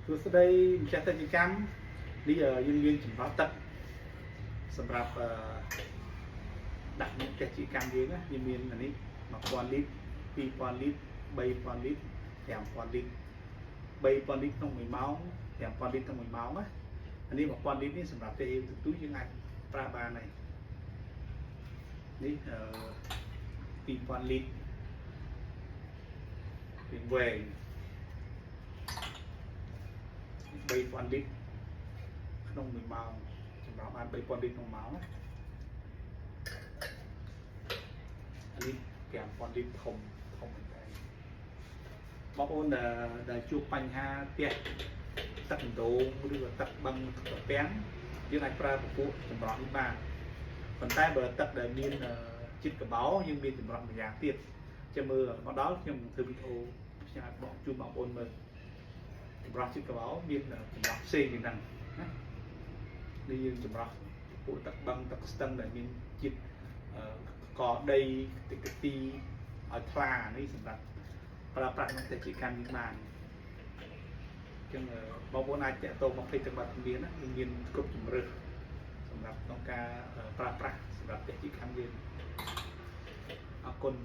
Thưa sau đây mình sẽ chỉ cam đi ở dương viên chỉnh báo tật sầm rạp đặt những cái chỉ cam dưới á dương viên là ní mà quan lít pi quan lít bay quan lít kèm quan lít bay quan lít trong mùi máu kèm quan lít trong mùi máu á anh đi một quan lít ní sầm rạp cái túi như ngay pra ba này ní pi quan lít về bay quan lít trong mùi máu sầm rạp ăn bay quan lít trong máuอันนี้แกมฟอนดิทมบอกว่าได้ជួបបញ្ហាផ្ទះទឹកដងឬក៏ទឹកបឹងទឹកពាំងយើងអាចប្រើពពួកចម្រោះនេះបានប៉ុន្តែបើទឹកដែលមានជាតិកបោយើងមានចម្រោះម្យ៉ាងទៀតចាំមើលមកដល់ខ្ញុំធ្វើវីដេអូខ្ញុំអាចบอกជូនបងប្អូនមើលចម្រោះជាតិកបោមានចម្រោះផ្សេងយ៉ាងហ្នឹងណានេះយើងចម្រោះពួកទឹកបឹងទឹកស្ទឹងដែលមានជាតិក៏ដីតិកទីឲ្យថ្លានេះសម្រាប់ប្រើប្រាស់ក្នុងតែជាកម្មវិធីបានអញ្ចឹងបងប្អូនអាចតាក់ទងមកពេកទឹកបាត់មានណាមានគ្រប់ជម្រើសសម្រាប់ក្នុងការប្រើប្រាស់សម្រាប់តែជាកម្មវិធីអរគុណ